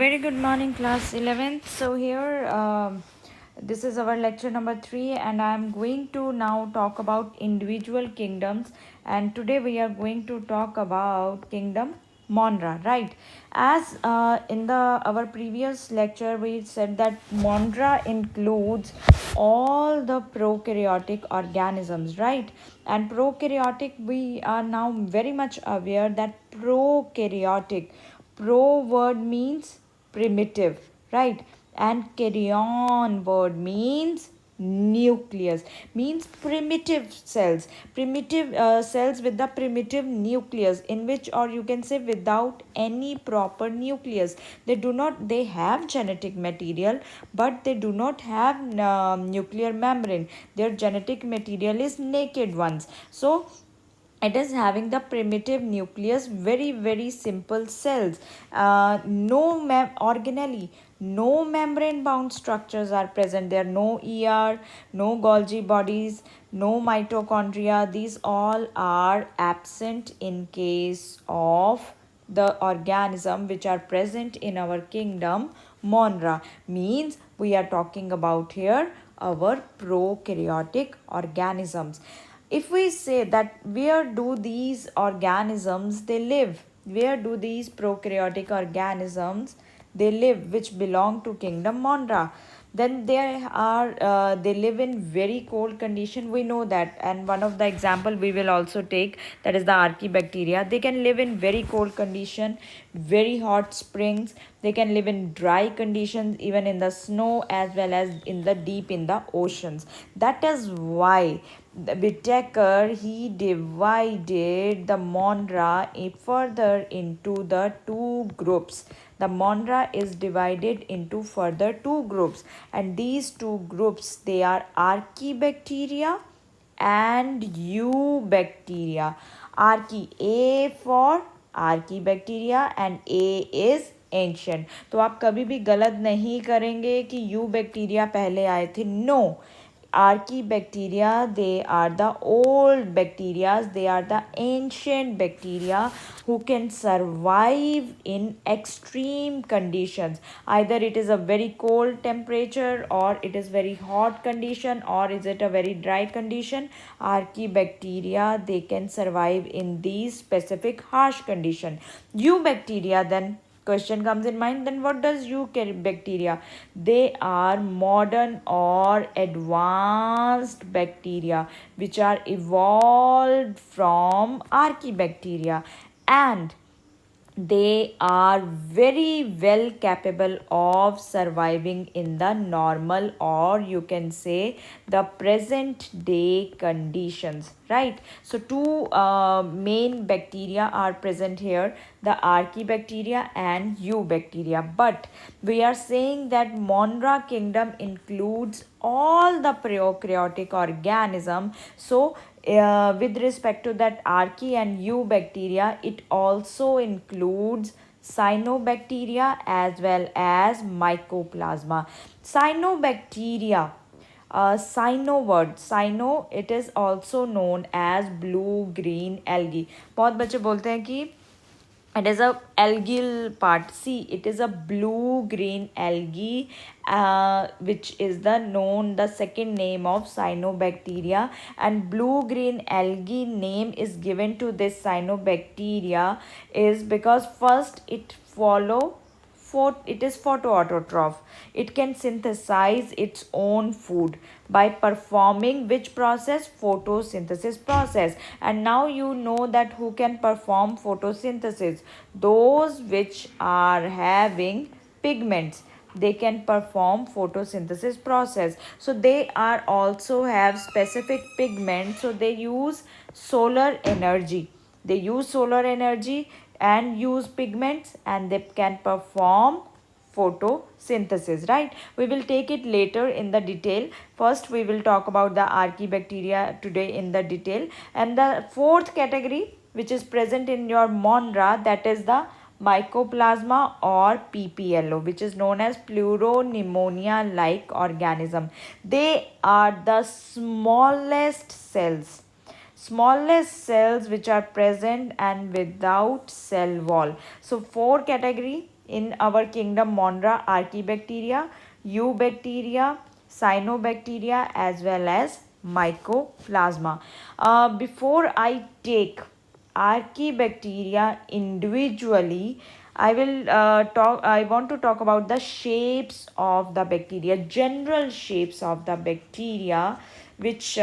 Very good morning, class 11th. So, here this is our lecture number 3, and I am going to now talk about individual kingdoms. And today we are going to talk about Kingdom Monra, right? As in the our previous lecture, we said that Monra includes all the prokaryotic organisms, right? And prokaryotic, we are now very much aware that prokaryotic, pro word means primitive, right? And karyon word means nucleus, means primitive cells, primitive cells with the primitive nucleus, in which, or you can say without any proper nucleus. They have genetic material, but they do not have nuclear membrane. Their genetic material is naked ones. So it is having the primitive nucleus, very simple cells, no organelle, no membrane bound structures are present there, no ER, no Golgi bodies, no mitochondria. These all are absent in case of the organism which are present in our kingdom Monra. Means we are talking about here our prokaryotic organisms. If we say that where do these organisms they live, where do these prokaryotic organisms they live which belong to kingdom Monra, then they live in very cold condition, we know that. And one of the example we will also take, that is the archaebacteria. They can live in very cold condition, very hot springs. They can live in dry conditions, even in the snow, as well as in the deep in the oceans. That is why the Whittaker he divided the Monra further into the two groups. The Monra is divided into further two groups, and these two groups, they are Archaebacteria and Eubacteria. A for Archaebacteria and A is ancient. तो आप कभी भी गलत नहीं करेंगे कि you bacteria पहले आए थे. No, archaebacteria, they are the old bacteria, they are the ancient bacteria who can survive in extreme conditions. Either it is a very cold temperature, or it is very hot condition, or is it a very dry condition. Archaebacteria, they can survive in these specific harsh condition. Eubacteria, then question comes in mind, then what does bacteria? They are modern or advanced bacteria which are evolved from archaebacteria, and they are very well capable of surviving in the normal, or you can say the present day conditions, right? So two main bacteria are present here, the archaebacteria and eubacteria. But we are saying that Monra kingdom includes all the prokaryotic organism. So with respect to that archae and eubacteria, it also includes cyanobacteria as well as mycoplasma. Cyanobacteria, cyno word, cyno, it is also known as blue green algae. बहुत बच्चे बोलते हैं कि it is a algal part. See, it is a blue green algae, which is the second name of cyanobacteria. And blue green algae name is given to this cyanobacteria is because first it is photoautotroph. It can synthesize its own food by performing which process? Photosynthesis process. And now you know that who can perform photosynthesis? Those which are having pigments, they can perform photosynthesis process. So they are also have specific pigments, so they use solar energy. They use solar energy and use pigments, and they can perform photosynthesis, right? We will take it later in the detail. First we will talk about the archaebacteria today in the detail. And the fourth category which is present in your Monra, that is the mycoplasma or PPLO, which is known as pleuropneumonia like organism. They are the smallest cells which are present and without cell wall. So four category in our kingdom Monera, Archaebacteria, Eubacteria, Cyanobacteria, as well as Mycoplasma. Before I take Archaebacteria individually, I want to talk about the shapes of the bacteria, general shapes of the bacteria, which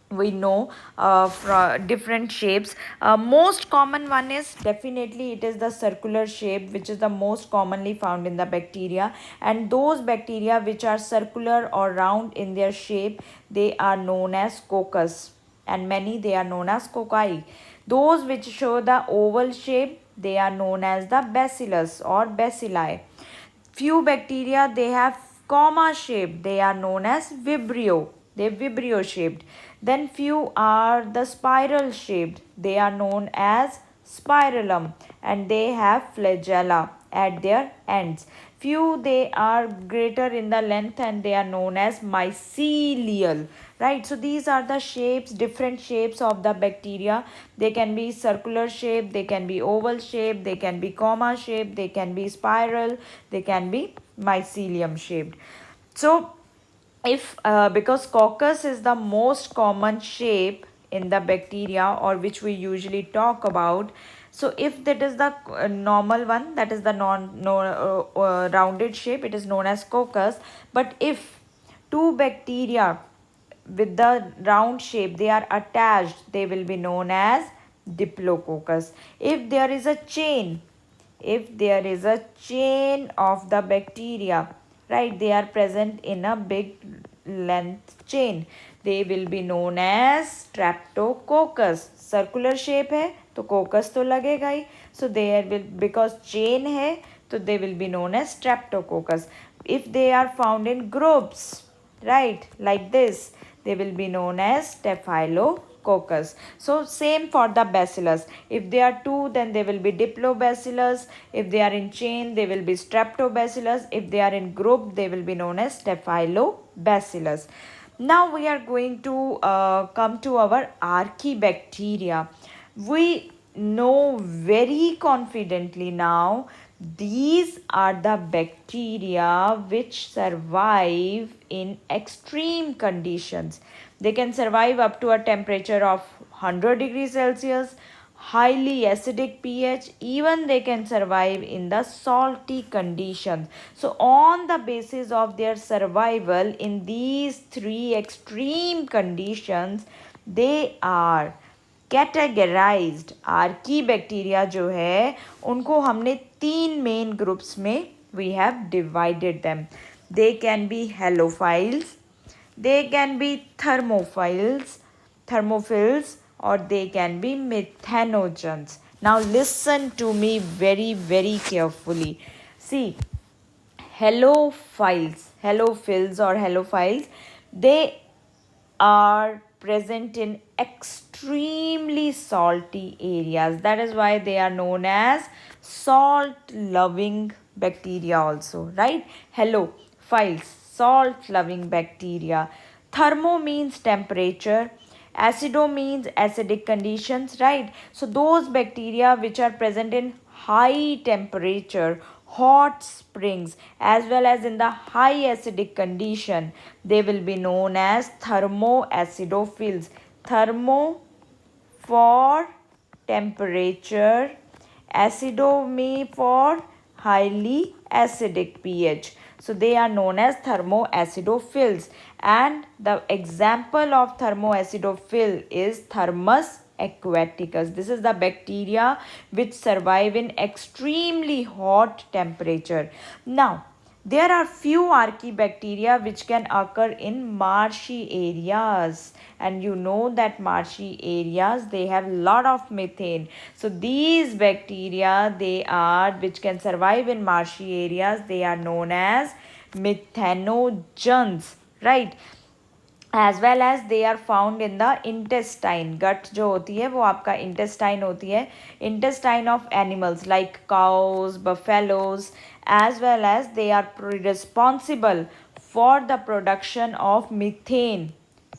we know from different shapes. Most common one is definitely it is the circular shape, which is the most commonly found in the bacteria. And those bacteria which are circular or round in their shape, they are known as coccus, and many they are known as cocci. Those which show the oval shape, they are known as the bacillus or bacilli. Few bacteria they have comma shape, they are known as vibrio. They vibrio shaped. Then few are the spiral shaped, they are known as spirillum, and they have flagella at their ends. Few they are greater in the length and they are known as mycelial. Right, so these are the shapes, different shapes of the bacteria. They can be circular shape, they can be oval shape, they can be comma shape, they can be spiral, they can be mycelium shaped. So if because coccus is the most common shape in the bacteria, or which we usually talk about, so if that is the normal one, that is the rounded shape, it is known as coccus. But if two bacteria with the round shape they are attached, they will be known as diplococcus. If there is a chain, if there is a chain of the bacteria, right, they are present in a big length chain, they will be known as streptococcus. Circular shape है तो coccus तो लगेगा ही, so there will, because chain है तो they will be known as streptococcus. If they are found in groups, right, like this, they will be known as staphylococcus. So same for the bacillus. If they are two, then they will be diplobacillus. If they are in chain, they will be streptobacillus. If they are in group, they will be known as staphylobacillus. Now we are going to come to our archaebacteria. We know very confidently now these are the bacteria which survive in extreme conditions. They can survive up to a temperature of 100 degrees Celsius, highly acidic pH, even they can survive in the salty conditions. So on the basis of their survival in these three extreme conditions, they are categorized. Archaebacteria जो है उनको हमने तीन main groups में we have divided them. They can be halophiles, they can be thermophiles, और they can be methanogens. Now listen to me very very carefully. See, halophiles or halophiles, they are present in extremely salty areas. That is why they are known as salt loving bacteria also, right? Halophiles, salt loving bacteria. Thermo means temperature, acido means acidic conditions, right? So those bacteria which are present in high temperature, hot springs, as well as in the high acidic condition, they will be known as thermoacidophils. Thermo for temperature, acido me for highly acidic pH. So they are known as thermoacidophils, and the example of thermoacidophil is Thermus aquaticus. This is the bacteria which survive in extremely hot temperature. Now, there are few archaebacteria which can occur in marshy areas, and you know that marshy areas they have lot of methane. So these bacteria they are which can survive in marshy areas, they are known as methanogens, right? As well as they are found in the intestine. Gut जो होती है वो आपका intestine होती है, intestine of animals like cows, buffaloes, as well as they are responsible for the production of methane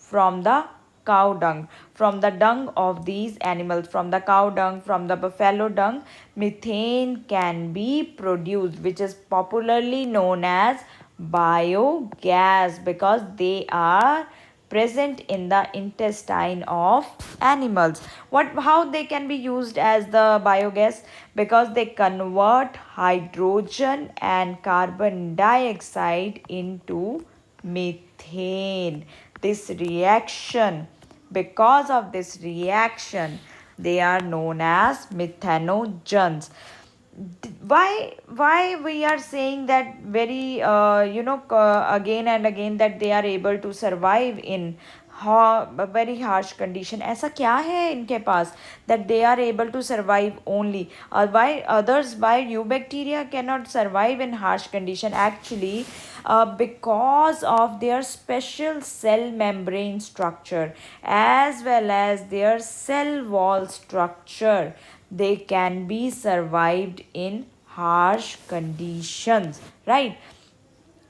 from the cow dung. From the dung of these animals, from the cow dung, from the buffalo dung, methane can be produced, which is popularly known as biogas, because they are present in the intestine of animals. How they can be used as the biogas? Because they convert hydrogen and carbon dioxide into methane. This reaction, because of this reaction, they are known as methanogens. Why we are saying that very again and again, that they are able to survive in very harsh condition? ऐसा क्या है इनके पास that they are able to survive only? Why others, why eubacteria cannot survive in harsh condition? Actually, because of their special cell membrane structure as well as their cell wall structure, they can be survived in harsh conditions, right?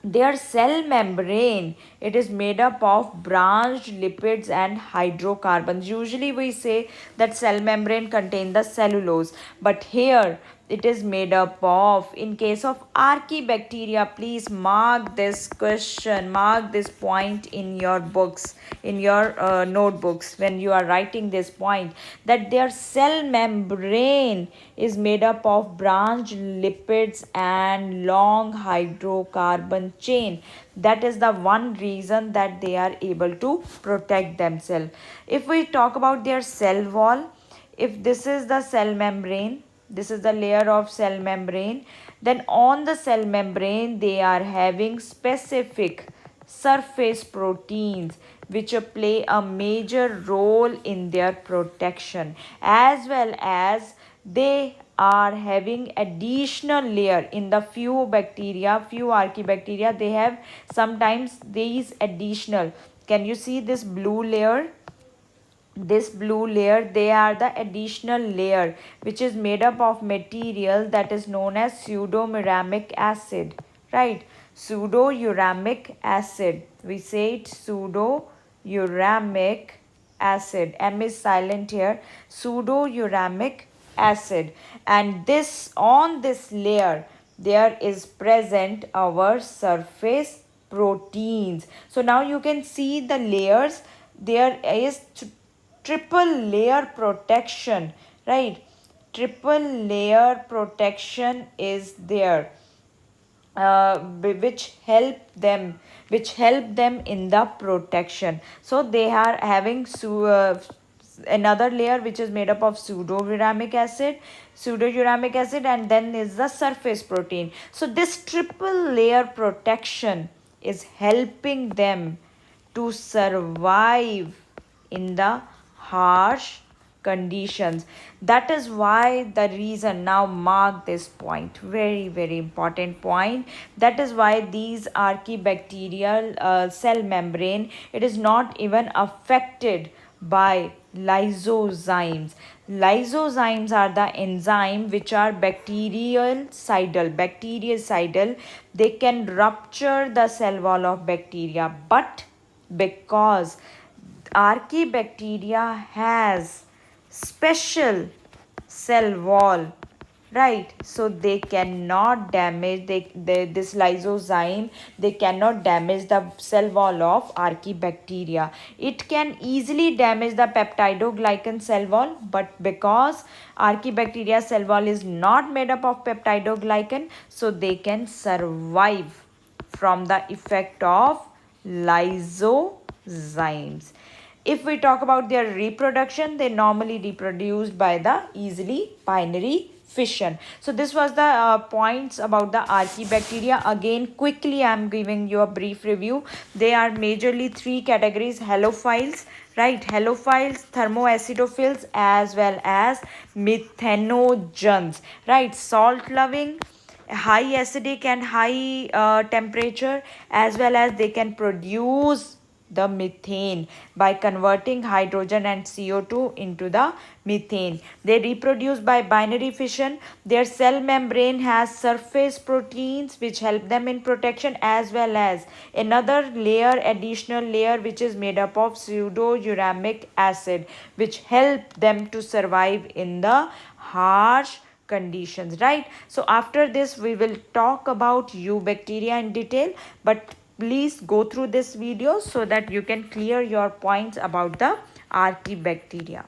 Their cell membrane, it is made up of branched lipids and hydrocarbons. Usually we say that cell membrane contain the cellulose, but here it is made up of, in case of archaebacteria, please mark this question, mark this point in your books, in your notebooks, when you are writing this point, that their cell membrane is made up of branched lipids and long hydrocarbon chain. That is the one reason that they are able to protect themselves. If we talk about their cell wall, if this is the cell membrane, this is the layer of cell membrane, then on the cell membrane they are having specific surface proteins which play a major role in their protection, as well as they are having additional layer in the few bacteria, few archaebacteria, they have sometimes these additional. Can you see this blue layer? This blue layer, they are the additional layer which is made up of material that is known as pseudouramic acid, right? Pseudouramic acid, we say it pseudouramic acid. M is silent here. Pseudouramic acid. And this, on this layer there is present our surface proteins. So now you can see the layers. There is triple layer protection, right? Triple layer protection is there, which help them in the protection. So they are having another layer which is made up of pseudouramic acid, and then is the surface protein. So this triple layer protection is helping them to survive in the harsh conditions. That is why, the reason, now mark this point, very very important point, that is why these archaebacterial cell membrane, it is not even affected by lysozymes. Lysozymes are the enzyme which are bactericidal. They can rupture the cell wall of bacteria, but because archaebacteria has special cell wall, right? So they cannot damage, this lysozyme, they cannot damage the cell wall of archaebacteria. It can easily damage the peptidoglycan cell wall, but because archaebacteria cell wall is not made up of peptidoglycan, so they can survive from the effect of lysozymes. If we talk about their reproduction, they normally reproduced by the easily binary fission. So this was the points about the archaebacteria. Again, quickly I am giving you a brief review. They are majorly three categories: halophiles, right? Halophiles, thermoacidophils, as well as methanogens, right? Salt loving, high acidic and high temperature, as well as they can produce the methane by converting hydrogen and CO2 into the methane. They reproduce by binary fission. Their cell membrane has surface proteins which help them in protection, as well as another layer, additional layer, which is made up of pseudouramic acid, which help them to survive in the harsh conditions, right? So after this we will talk about eubacteria in detail, but please go through this video so that you can clear your points about the archaebacteria.